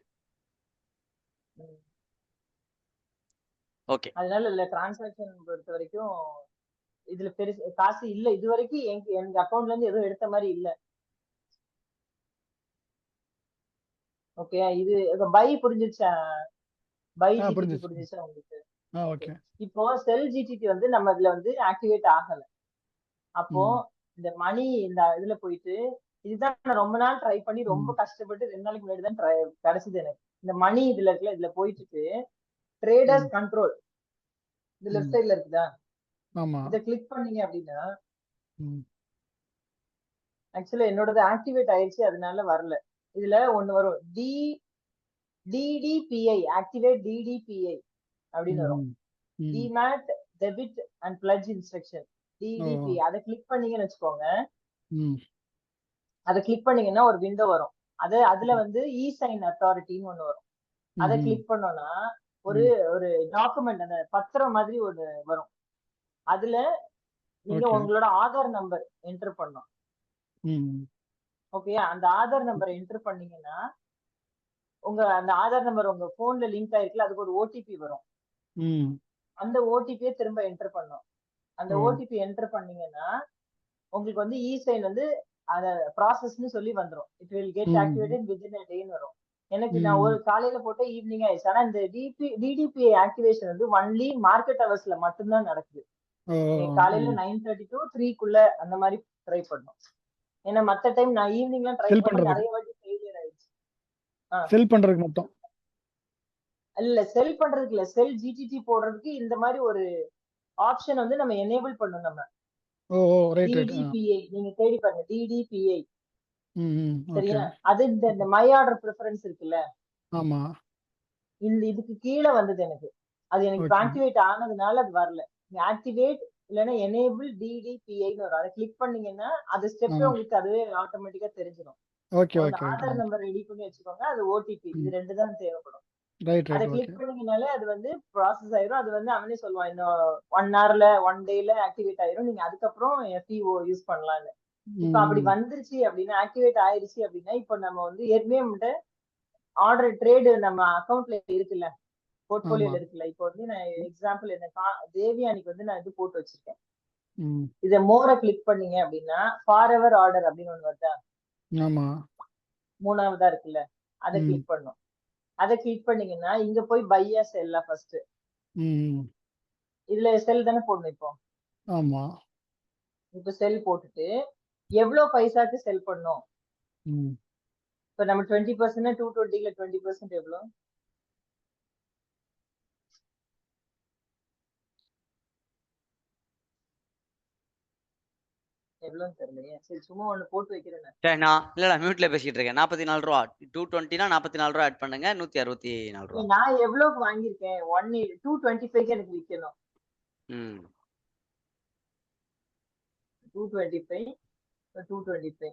ஓகே அதனால இல்ல டிரான்சாக்ஷன் பொறுத்த வரைக்கும் இதுல பெருசு காசு இல்ல. இது வரைக்கும் எங்க அக்கவுண்ட்ல இருந்து எதுவும் எடுத்த மாதிரி இல்ல. ஓகே, இது பை புரிஞ்சிருச்சா? பை ஜிடிடி புரிஞ்சிச்சு. புரிஞ்சிருச்சா உங்களுக்கு? ஓகே. இப்போ செல் ஜிடிடி வந்து நம்ம இதுல வந்து ஆக்டிவேட் ஆகல. அப்போ ம் இந்த மணி இந்த இதுல போயிட்டு இதுதான் நான் ரொம்ப நாள் ட்ரை பண்ணி ரொம்ப ம் கஷ்டப்பட்டு 2 நாளைக்கு முன்னாடி தான் கிடைச்சது எனக்கு. இந்த மணி இதுல இருக்குல்ல, இதுல போயிட்டு ம் ட்ரேடர்ஸ் கண்ட்ரோல் இது லெஃப்ட் ம் சைடுல இருக்குதா, ஆமா. இதை கிளிக் பண்ணீங்க அப்படின்னா ம் ஆக்சுவலா என்னோடது ஆக்டிவேட் ஆயிடுச்சு, அதனால வரல. இதுல ஒண்ணு வரும் டிடிபிஐ ஆக்டிவேட் டிடிபிஐ அப்படின்னு வரும். ம் ம் demat debit and pledge instruction ஓ டிடிபி. அதை கிளிக் பண்ணீங்கன்னு வச்சுக்கோங்க. ம் அதை கிளிக் பண்ணீங்கன்னா ஒரு விண்டோ வரும். அதுல வந்து இ சைன் அத்தாரிட்டின்னு ஒண்ணு வரும். அதை ம் கிளிக் பண்ணோம்னா ஒரு ம் ஒரு டாக்குமெண்ட், அந்த பத்திரம் மாதிரி ஒண்ணு வரும். அதுல நீங்க ஓகே. உங்களோட ஆதார் நம்பர் என்டர் பண்ணணும். ம் ஓகே, அந்த ஆதார் நம்பரை என்டர் பண்ணீங்கன்னா அந்த ஆதார் நம்பர் உங்க போன்ல லிங்க் ஆயிருக்குல்ல, அதுக்கு ஒரு ஓடிபி வரும். ம் அந்த ஓடிபியை திரும்ப என்டர் பண்ணணும். அந்த ஓ ஓடிபி என்டர் பண்ணீங்கன்னா உங்களுக்கு வந்து இ சைன் வந்து அத ப்ராசஸ்னு சொல்லி வந்துரும். இட் வில் கெட் ம் ஆக்டிவேட்டட் வித்தின் a டேன்னு வரும். எனக்கு நான் ஒரு ம் காலையில போட்ட ஈவினிங் ஆயிடுச்சு. ஆனா இந்த டிடிபிஐ ஆக்டிவேஷன் வந்து ஒன்லி மார்க்கெட் ஹவர்ஸ்ல மட்டும்தான் நடக்குது. ஓ நீங்க காலையில 9:30 to 3க்குள்ள அந்த மாதிரி ட்ரை பண்ணணும். ஏன்னா மத்த டைம் நான் ஈவினிங்லாம் ட்ரை செல் பண்ண பண்றதுக்கு நிறைய வாட்டி ஃபெயிலியர் ஆயிடுச்சு. செல் பண்றதுக்கு மட்டும். இல்ல செல் பண்றதுக்கு இல்ல, செல் ஜிடிடி போடுறதுக்கு இந்த மாதிரி ஒரு ஆப்ஷன் வந்து நம்ம எனேபிள் பண்ணணும். நம்ம ஓ ஓ ரைட் ரைட். டிடிபிஐ நீங்க தேடி பாருங்க, டிடிபிஐ. ம் ஓகே. சரியா? அது இந்த மை ஆர்டர் ப்ரிஃபரன்ஸ் இருக்குல்ல, ஆமா. இதுக்கு கீழே வந்தது எனக்கு. அது எனக்கு ஓகே. ஆக்டிவேட் ஆனதுனால அது வரல. ஆக்டிவேட் இல்லைன்னா எனேபிள் டிடிபிஐன்னு வரும். அதை கிளிக் பண்ணீங்கன்னா அது ஸ்டெப்பே ஆ உங்களுக்கு அதுவே ஆட்டோமேட்டிக்கா தெரிஞ்சிடும். ஓகே அந்த okay right. Aadhaar number ready பண்ணி வச்சுக்கோங்க, அது ஓடிபி, ம் இது 2 தான் தேவைப்படும். ரைட் அதை ரைட் ஓகே. கிளிக் பண்ணீங்கனாலே அது வந்து ப்ராசஸ் ஆயிரும். அது வந்து அவனே சொல்லுவான், இன்னும் 1 ஹவர்ல 1 டேல ஆக்டிவேட் ஆயிரும், நீங்க அதுக்கப்புறம் FIO யூஸ் பண்ணலாம்னு. இப்ப அப்படி ம் வந்துருச்சு அப்படின்னா, ஆக்டிவேட் ஆயிருச்சு அப்படின்னா, இப்ப நம்ம வந்து ஏற்கனவே நம்மகிட்ட ஆர்டர் ட்ரேடு நம்ம அக்கௌண்ட்ல இருக்குல்ல, ஆமா. போர்ட்போலியோல இருக்குல்ல. இப்போ வந்து நான் எக்ஸாம்பிள் என்ன தேவியானிக்கு வந்து நான் இது போட்டு வச்சிருக்கேன். ம் இதை மோரை கிளிக் பண்ணீங்க அப்படின்னா ஃபார் எவர் ஆர்டர் அப்படின்னு ஒண்ணு வருதா, ஆமா. மூணாவதா இருக்குல்ல, அதை ம். கிளிக் பண்ணும். அதை கிளிக் பண்ணீங்கன்னா இங்க போய் பையா செல்லா ஃபர்ஸ்ட். ம். இதுல செல் தானே போடணும் இப்போ. ஆமா. இப்போ செல் போட்டுட்டு எவ்வளவு பைசாக்கு செல் பண்ணும். ம். இப்போ நம்ம 20% 220ல 20% எவ்வளவு? எவ்வளவுன்னு தெரியலையே. சரி சும்மா ஒண்ணு போட்டு வைக்கிறேன். சரி, நான் இல்ல மியூட்ல பேசிட்டு இருக்கேன். 44 ரூபா. 220னா 44 ரூபா ஆட் பண்ணுங்க. 164 ரூபா. நான் எவ்வளவுக்கு வாங்கியிருக்கேன்? 225க்கு எனக்கு விற்கணும். ம். 225 225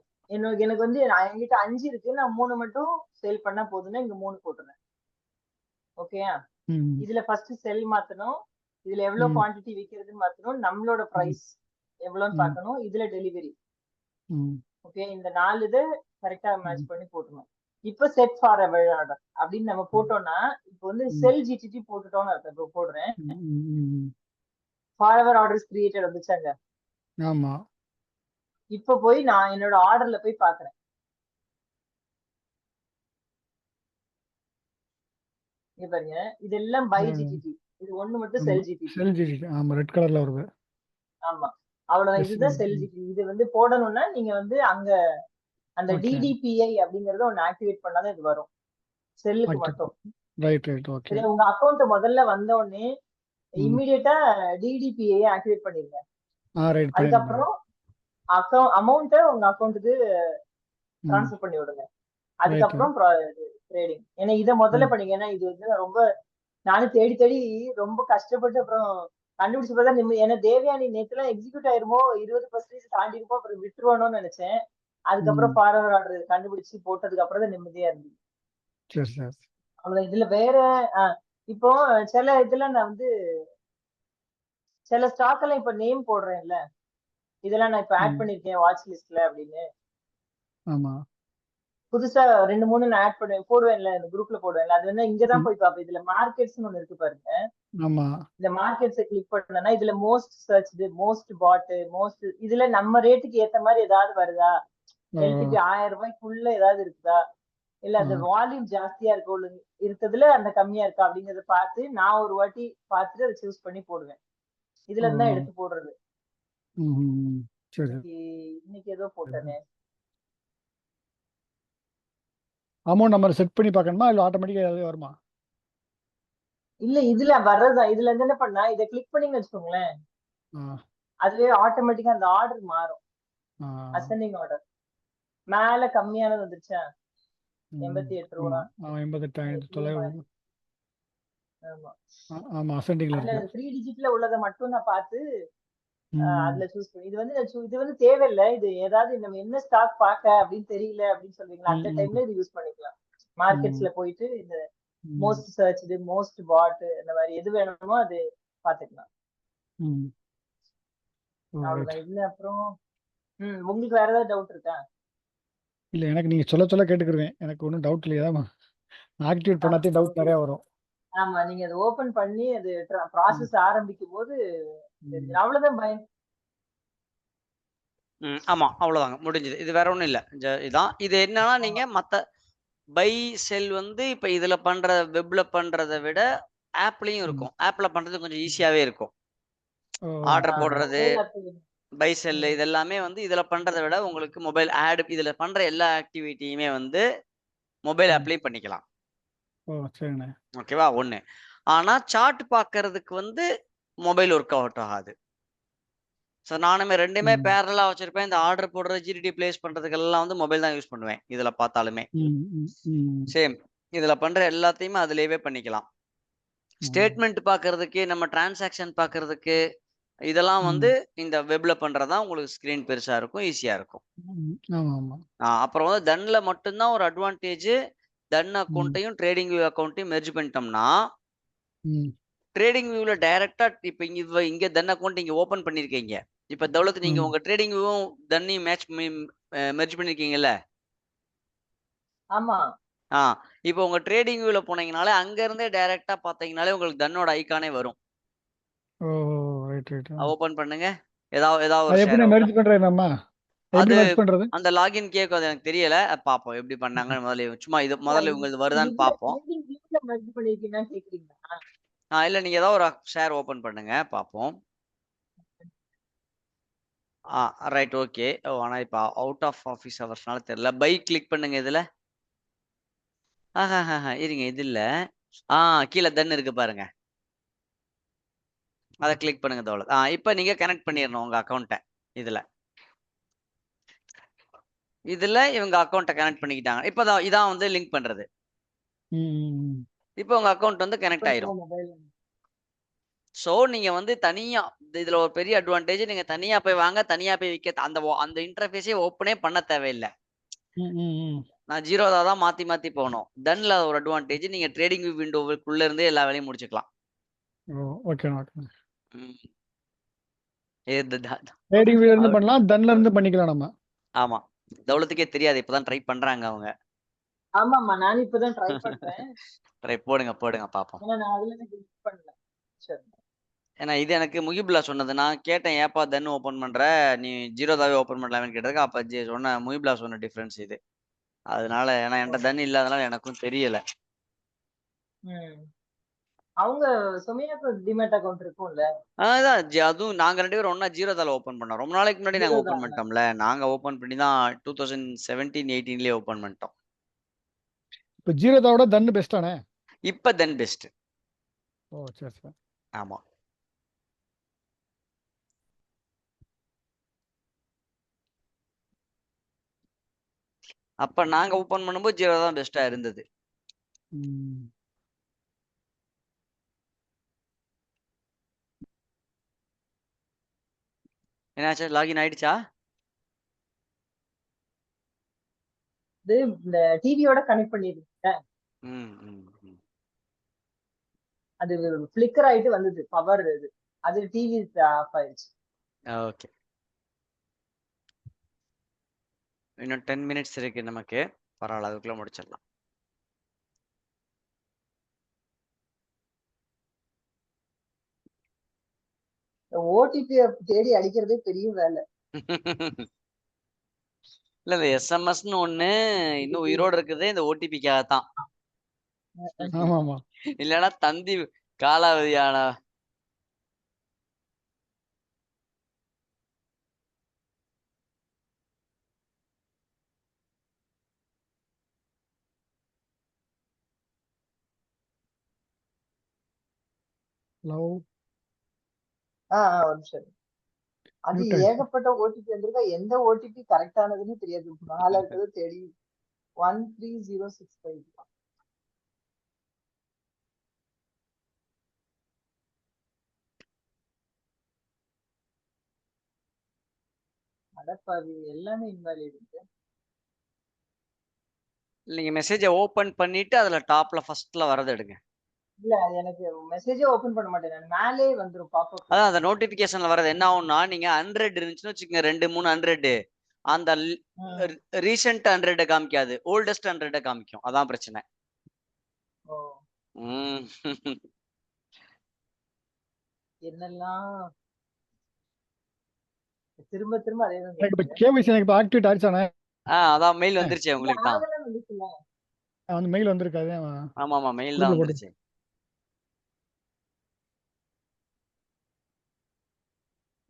எனக்கு வந்து என்கிட்ட 5 இருக்கு. நான் 3 மட்டும் சேல் பண்ணா போதுன்னா இங்க 3 போட்டுறேன். ஓகேயா? ம். இதுல ஃபர்ஸ்ட் செல் மாத்தணும். இதுல எவ்வளவு ம். குவாண்டிட்டி விக்கிறதுன்னு மாத்தணும். நம்மளோட பிரைஸ் எவ்வளவுன்னு ம். பார்க்கணும். இதுல டெலிவரி. ம். ஓகே, இந்த 4 இது கரெக்டா மேட்ச் பண்ணி போட்டுணும். இப்ப செட் ஃபார் எவர் ஆர்டர் அப்படின்னு நம்ம போட்டோம்னா இப்போ வந்து செல் ஜிடிடி போட்டுட்டோம்னு அர்த்தம். இப்போ போடுறேன். ஃபார் எவர் ஆர்டர்ஸ் கிரியேட்டட் வந்துச்சாங்க. ஆமா. இப்ப போய் நான் என்னோட ஆர்டர்ல போய் பாக்குறேன். இங்க பாருங்க, இதெல்லாம் பை ஜிடிடி. இது ஒண்ணு மட்டும் செல் ஜிடிடி. செல் ஜிடிடி. ஆமா, ரெட் கலர்ல வருது. ஆமா, அவ்வளவுதான். இதுதான் செல் ஜிடிடி. இது வந்து போடணும்னா நீங்க வந்து அங்க அந்த டிடிபிஐ அப்படிங்கறத ஒன்னு ஆக்டிவேட் பண்ணாதான் இது வரும். செல்லுக்கு மட்டும். Right right. ஓகே. சரி, உங்க அக்கவுண்ட் முதல்ல வந்த உடனே இமிடியேட்டா டிடிபிஐ ஆக்டிவேட் பண்ணிருங்க. அதுக்கப்புறம் அமௌண்ட்டை உங்க அக்கவுண்ட்டுக்கு ட்ரான்ஸ்ஃபர் பண்ணி விடுங்க. அதுக்கப்புறம் ட்ரேடிங். ஏன்னா இதை முதல்ல பண்ணீங்க. ஏன்னா இது வந்து ரொம்ப நானும் தேடி தேடி ரொம்ப கஷ்டப்பட்டு அப்புறம் கண்டுபிடிச்சு பார்த்தா ஏன்னா தேவயானி நேத்துலாம் எக்ஸிக்யூட் ஆயிருமோ 20% தாண்டி இருப்போம், அப்புறம் விட்டுருவானோன்னு நினைச்சேன். அதுக்கப்புறம் ஃபார்வர்ட் ஆர்டர் கண்டுபிடிச்சு போட்டதுக்கு அப்புறம் தான் நிம்மதியா இருந்தது. அவ்வளவு. இதுல வேற இப்போ சில இதுல நான் வந்து சில ஸ்டாக் எல்லாம் இப்ப நேம் போடுறேன்ல, இதெல்லாம் நான் இப்ப ஆட் பண்ணிருக்கேன் வாட்ச் லிஸ்ட்ல அப்படின்னு. ஆமா. புதுசா 2-3 நான் ஆட் பண்ணுவேன், போடுவேன்ல, இந்த குரூப்ல போடுவேன்ல. அது வந்து இங்கதான் போய் பார்ப்பேன். இதுல மார்க்கெட்ஸ்னு ஒண்ணு இருக்கு பாருங்க. ஆமா. இந்த மார்க்கெட்ஸை கிளிக் பண்ணனா இதுல மோஸ்ட் சர்ச்டு, மோஸ்ட் பாட், மோஸ்ட் இதுல நம்ம ரேட்டுக்கு ஏத்த மாதிரி ஏதாவது வருதா, எல்டிபி 1000 ரூபாய்க்குள்ள ஏதாவது இருக்குதா, இல்ல அந்த வால்யூம் ஜாஸ்தியா இருக்கிறதுல அந்த கம்மியா இருக்கா அப்படிங்கறத பார்த்து நான் ஒரு வாட்டி பார்த்துட்டு அதை சூஸ் பண்ணி போடுவேன். இதுல இருந்தா எடுத்து போடுறது. இன்னைக்கு ஏதோ போட்டேனே. அமௌண்ட் நம்பர் செட் பண்ணி பார்க்கணுமா இல்ல ஆட்டோமேட்டிக்கா ஏதாவது வருமா? இல்ல, இதுல வர்றதுதான். இதுல இருந்து என்ன பண்ணா இதை கிளிக் பண்ணீங்கன்னு வச்சுக்கோங்களேன், அதுவே ஆட்டோமேட்டிக்கா அந்த ஆர்டர் மாறும். அசெண்டிங் ஆர்டர் மேல கம்மியானது வந்துருச்சா, 88 ரூபா. 88,900. ஆமா ஆமா, அசெண்டிங்ல இருக்கு. 3 டிஜிட்ல உள்ளதை மட்டும் நான் பார்த்து அதுல சூஸ் பண்ணி. இது வந்து இது வந்து தேவையில்லை. இது ஏதாவது நம்ம என்ன ஸ்டாக் பார்க்க அப்படின்னு தெரியல அப்படின்னு சொல்றீங்களா, அந்த டைம்ல இது யூஸ் பண்ணிக்கலாம். மார்க்கெட்ஸ்ல போயிட்டு இந்த மோஸ்ட் சர்ச்டு, மோஸ்ட் பாட், இந்த மாதிரி எது வேணுமோ அது பாத்துக்கலாம். அவ்வளவுதான். இல்ல அப்புறம் உங்களுக்கு வேற ஏதாவது டவுட் இருக்கா? இல்ல, எனக்கு நீங்க சொல்ல சொல்ல கேட்டுக்கிடுவேன். எனக்கு ஒன்றும் டவுட் இல்லையா. ஆக்டிவேட் பண்ணாதே டவுட் நிறைய வரும். ஆமா, நீங்க அதை ஓபன் பண்ணி அது ப்ராசஸ் ஆரம்பிக்கும் போது அவ்வளவுதான் பயம். ஆமா, அவ்வளவுதாங்க, முடிஞ்சது. இது வேற ஒண்ணும் இல்ல. இதான் இது. என்னன்னா நீங்க மத்த பை செல் வந்து இப்ப இதுல பண்ற வெப்ல பண்றதை விட ஆப்லயும் இருக்கும். ஆப்ல பண்றது கொஞ்சம் ஈஸியாவே இருக்கும். ஆர்டர் போடுறது, பை செல் இதெல்லாமே வந்து இதுல பண்றதை விட உங்களுக்கு மொபைல் ஆட், இதுல பண்ற எல்லா ஆக்டிவிட்டியுமே வந்து மொபைல் ஆப்லயும் பண்ணிக்கலாம். ஓகேவா? ஒண்ணு. ஆனா சார்ட் பாக்குறதுக்கு வந்து மொபைல் ஒர்க் அவுட் ஆகாது. ஸோ நானுமே ரெண்டுமே பேரலா வச்சிருப்பேன். இந்த ஆர்டர் போடுறது, ஜிடிடி பிளேஸ் பண்றதுக்கு எல்லாம் வந்து மொபைல் தான் யூஸ் பண்ணுவேன். இதுல பார்த்தாலுமே சேம். இதுல பண்ற எல்லாத்தையுமே அதுலயே பண்ணிக்கலாம். ஸ்டேட்மெண்ட் பாக்குறதுக்கு, நம்ம டிரான்சாக்ஷன் பாக்குறதுக்கு இதெல்லாம் வந்து இந்த வெப்ல பண்றதா உங்களுக்கு ஸ்கிரீன் பெருசா இருக்கும், ஈஸியா இருக்கும். அப்புறம் வந்து தன்ல மட்டும்தான் ஒரு அட்வான்டேஜ். தன் அக்கௌண்ட்டையும் ட்ரேடிங் வியூ அக்கௌண்ட்டையும் மெர்ஜ் பண்ணிட்டோம்னா, ட்ரேடிங் வியூல டைரக்டா இப்ப இங்க தன் அக்கௌண்ட் நீங்க ஓபன் பண்ணிருக்கீங்க. இப்ப தௌலத் நீங்க உங்க ட்ரேடிங் வியூவும் தன்னையும் மெர்ஜ் பண்ணிருக்கீங்கல்ல. ஆமா. இப்போ உங்க ட்ரேடிங் வியூல போனீங்கனாலே அங்க இருந்தே டைரக்டா பாத்தீங்கனாலே உங்களுக்கு தன்னோட ஐகானே வரும். ஓபன் பண்ணுங்க. ஏதாவது ஒரு எப்படி மெர்ஜ் பண்றது நம்ம? எப்படி அது மெர்ஜ் பண்றது? அந்த லாகின் கேக்கும் அது எனக்கு தெரியல. பாப்போம் எப்படி பண்ணாங்கன்னு முதல்ல சும்மா இது முதல்ல உங்களது வருதான்னு இதுல பாப்போம். trading viewல merge பண்ணிருக்கீங்களான்னு கேக்குறீங்களா? இல்ல நீங்க ஏதாவது ஒரு ஷேர் ஓபன் பண்ணுங்க பாப்போம். Right okay. ஆனா இப்ப அவுட் ஆஃப் ஆஃபீஸ் ஹவர்ஸ்னால தெரியல. பை கிளிக் பண்ணுங்க இதுல. இருங்க இது இல்ல. கீழ டன் இருக்கு பாருங்க. அத கிளிக் பண்ணுங்க தோழர். இப்ப நீங்க கனெக்ட் பண்ணிரணும் உங்க அக்கவுண்ட்ட இதுல. இதுல இவங்க அக்கவுண்ட்ட கனெக்ட் பண்ணிக்கிட்டாங்க. இப்ப இதான் வந்து லிங்க் பண்றது. ம். இப்போ உங்க அக்கவுண்ட் வந்து கனெக்ட் ஆயிரும். மொபைல் சோ நீங்க வந்து தனியா இதுல ஒரு பெரிய அட்வான்டேஜ் நீங்க தனியா போய் வாங்க, தனியா போய் விக்க அந்த இன்டர்ஃபேஸே ஓப்பனே பண்ண தேவையில்ல. ம். நான் ஜீரோதா தான் மாத்தி மாத்தி போகணும். டன்ல ஒரு அட்வான்டேஜ் நீங்க ட்ரேடிங் விண்டோவுக்குள்ள இருந்தே எல்லா வேலையும் முடிச்சுக்கலாம். Okay okay. ம். இது ட்ரேடிங் வியூல இருந்து பண்ணலாம், தன்ல இருந்து பண்ணிக்கலாம் நம்ம. ஆமா. தௌலத்துக்கே தெரியாது. இப்பதான் ட்ரை பண்றாங்க அவங்க. ஆமாமா நானும் இப்பதான் ட்ரை பண்றேன். ட்ரை போடுங்க பாப்போம். ஏன்னா நான் அதுல கிளிக் பண்ணல. சரி. ஏன்னா இது எனக்கு முகிபுல்லா சொன்னது. நான் கேட்டேன் ஏப்பா தன் ஓபன் பண்ற? நீ ஜீரோதாவே ஓபன் பண்ணலாம்னு கேட்டதுக்கு அப்ப சொன்ன முகிபுல்லா சொன்ன டிஃபரன்ஸ் இது. அதனால ஏன்னா என்கிட்ட தன் இல்லாதனால எனக்கும் தெரியல. ம். அவங்க சுமையாக்கு டிமேட் அக்கவுண்ட் இருக்கும்ல. அதான் அதுவும் நாங்க 2 பேரும் ஒண்ணா ஜீரோதால ஓபன் பண்ணோம். ரொம்ப நாளைக்கு முன்னாடி நாங்க ஓபன் ஜீரோதால. பண்ணிட்டோம்ல. நாங்க ஓபன் பண்ணி தான் 2017, 18லயே ஓபன் பண்ணிட்டோம். இப்ப ஜீரோதாவோட தன் பெஸ்டானே? இப்ப தன் பெஸ்ட். சரி. ஆமா. அப்ப நாங்க ஓபன் பண்ணும்போது ஜீரோ தான் பெஸ்டா இருந்தது. என்னாச்சு லாகின் ஆயிடுச்சா? இது இந்த டிவியோட கனெக்ட் பண்ணிருக்கேன். அது ஃபிளிக்கர் ஆயிட்டு வந்தது பவர் இது. அது டிவி ஆஃப் ஆயிடுச்சு. ஓகே. இன்னும் 10 மினிட்ஸ் இருக்கு நமக்கு. பரவாயில்ல அதுக்குள்ள முடிச்சிடலாம். ஓடிபி தேடி அடிக்கிறதே பெரிய வேலை. இல்ல இந்த எஸ்எம்எஸ்னு ஒண்ணு இன்னும் உயிரோடு இருக்குது இந்த ஓடிபிக்காக தான். ஆமாமா. இல்லைன்னா தந்தி காலாவதியான ஒரு நிமிஷம். அது ஏகப்பட்ட ஓடிபி வந்திருக்கா. எந்த ஓடிபி கரெக்டானதுன்னு தெரியாது. மேல இருக்கிறது தேடி 13065. அடப்பாவி எல்லாமே இன்வாலிட் இருக்கு. நீங்க மெசேஜை ஓபன் பண்ணிட்டு அதுல டாப்ல ஃபர்ஸ்ட்ல வரது எடுங்க. இல்ல எனக்கு மெசேஜே ஓபன் பண்ண மாட்டேன். நான் மேலே வந்துரும் பாப்பப். அதான் அந்த நோட்டிபிகேஷன்ல வரது என்ன ஆகும்னா நீங்க 100 இருந்துச்சுன்னு வச்சுக்கோங்க 2, 3 100 அந்த ரீசெண்ட் 100 காமிக்காது, ஓல்டஸ்ட் 100 காமிக்கும். அதான் பிரச்சனை. என்னெல்லாம் திரும்ப திரும்ப அதே தான். இப்ப கேவைசி எனக்கு இப்ப ஆக்டிவேட் ஆயிடுச்சானே? அதான் மெயில் வந்துருச்சு உங்களுக்கு தான். அந்த மெயில் வந்திருக்காது. ஆமா மெயில் தான் வந்துருச்சு.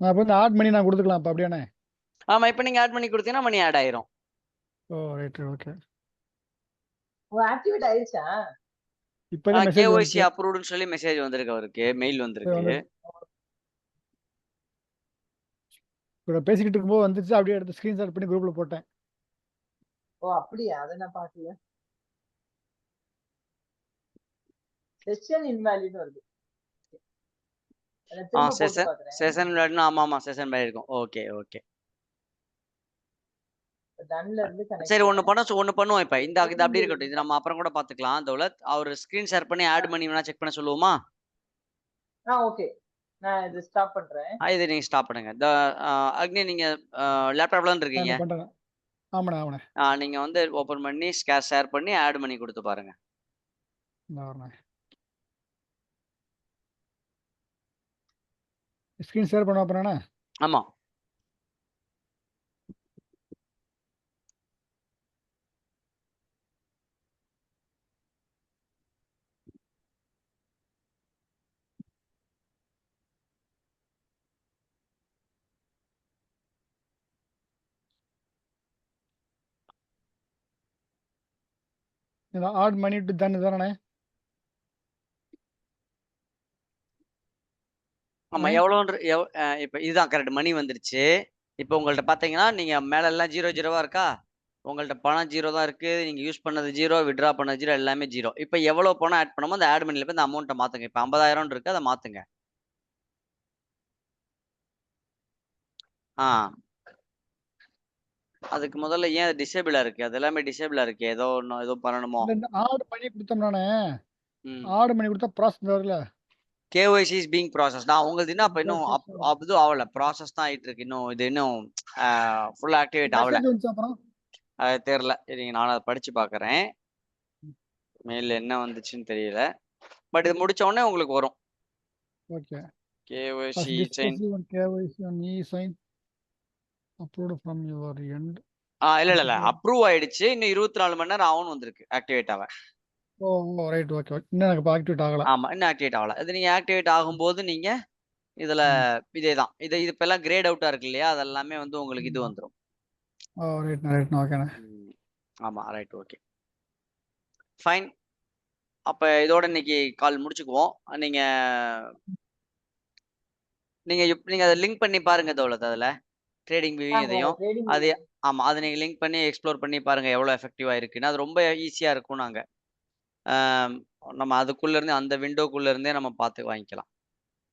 நான் இப்ப வந்து ஆட் பண்ணி நான் கொடுத்துக்கலாம் இப்ப அப்படியானே? ஆமா இப்ப நீங்க ஆட் பண்ணி கொடுத்தீங்கன்னா மணி ஆட் ஆயிரும். Right okay. ஆக்டிவேட் ஆயிடுச்சா? இப்ப மெசேஜ் கேஒய்சி அப்ரூவ்ட்னு சொல்லி மெசேஜ் வந்திருக்கு அவருக்கு, மெயில் வந்திருக்கு. பேசிக்கிட்டு இருக்கும்போது வந்துச்சு, அப்படியே எடுத்து ஸ்கிரீன்ஷாட் பண்ணி குரூப்ல போட்டேன். அப்படியா? அதை நான் பாக்கல. செஷன் இன்வாலிட் வருது. Session invalid. ஆமா செஷன் இன்வாலிட் இருக்கும். ஓகே. சரி ஒண்ணு பண்ணுவோம். இப்ப இந்த அப்படி இருக்கட்டும். இது நம்ம அப்புறம் கூட பாத்துக்கலாம். தௌலத் அவர் ஸ்கிரீன் ஷேர் பண்ணி ஆட் பண்ணி வேணா செக் பண்ண சொல்லுவோமா? ஓகே. நான் இது ஸ்டாப் பண்றேன். இது நீங்க ஸ்டாப் பண்ணுங்க. அக்னி நீங்க லேப்டாப்ல தான் இருக்கீங்க. ஆமாண்ணே. நீங்க வந்து ஓபன் பண்ணி ஷேர் பண்ணி ஆட் பண்ணி கொடுத்து பாருங்க. ஸ்கிரீன் ஷேர் பண்ண அப்புறம். ஆமா இந்த ஆட் மணி டு தன் தானே? ஆமா அண்ணே எவ்வளோன்ற இப்போ இதுதான் கரெக்ட். மணி வந்துருச்சு. இப்போ உங்கள்ட்ட பார்த்தீங்கன்னா நீங்க மேல எல்லாம் 0 0வா இருக்கா? உங்கள்ட்ட பணம் 0 தான் இருக்கு. நீங்க யூஸ் பண்ணது 0, வித்ட்ரா பண்ணது 0 எல்லாமே 0. இப்போ எவ்வளோ பணம் ஆட் பண்ணமோ அந்த ஆட் மணில போய் இந்த அமௌண்ட்ட மாத்துங்க. இப்போ 50,000 இருக்கு அத மாத்துங்க. ஆ. அதுக்கு முதல்ல ஏன் அது டிசேபிளா இருக்கு? அது எல்லாமே டிசேபிளா இருக்கே. ஏதோ ஒண்ணு ஏதோ பண்ணணுமோ? இந்த ஆட் மணி கொடுத்தோம்னானே, ம். ஆட் மணி கொடுத்தா ப்ராசஸ் வரும்ல? KYC is being processed. உங்களுக்கு இன்னும் அப்ப இன்னும் ப்ராசஸ் இதுவும் ஆவல. ப்ராசஸ் தான் ஆயிட்டு இருக்கு. இன்னும் இது இன்னும் ஃபுல்லா ஆக்டிவேட் ஆவல. மெசேஜ் வந்துச்சு அப்புறம்? அது தெரியல. இருங்க நானும் அத படிச்சு பார்க்குறேன். மெயில்ல என்ன வந்துச்சுன்னு தெரியல. பட் இது முடிச்ச உடனே உங்களுக்கு வரும். Okay. KYC As sign. discussed on KYC on e-sign upload from your end. இல்ல. அப்ரூவ் ஆயிடுச்சு. இன்னும் 24 மணி நேரம் ஆகும்னு வந்திருக்கு. ஆக்டிவேட் ஆக. ஓ! ரைட். ஓகே. இன்னும் எனக்கு ஆக்டிவேட் ஆகல. ஆமா. இன்னும் ஆக்டிவேட் ஆகல. அது நீங்க ஆக்டிவேட் ஆகும்போது நீங்க இதுல இதேதான். இது இப்பல்லாம் கிரேட் அவுட்டா இருக்கு இல்லையா? அதெல்லாமே வந்து உங்களுக்கு இது வந்துரும். ஓ! ரைட்ண்ணா. ஓகேண்ணா. ஆமா. ரைட். ஓகே. ஃபைன். அப்ப இதோட இன்னைக்கு கால் முடிச்சுக்குவோம். நீங்க நீங்க நீங்க அத லிங்க் பண்ணி பாருங்க தௌலத் அதுல. ட்ரேடிங் வியூ இதையும். ட்ரேடிங் அது ஆமா. அத நீங்க லிங்க் பண்ணி எக்ஸ்ப்ளோர் பண்ணி பாருங்க எவ்வளோ எஃபெக்டிவா இருக்குன்னு. அது ரொம்ப ஈஸியா இருக்கும் நாங்க. நம்ம அதுக்குள்ள இருந்து அந்த விண்டோக்குள்ள இருந்தே நம்ம பார்த்து வாங்கிக்கலாம்.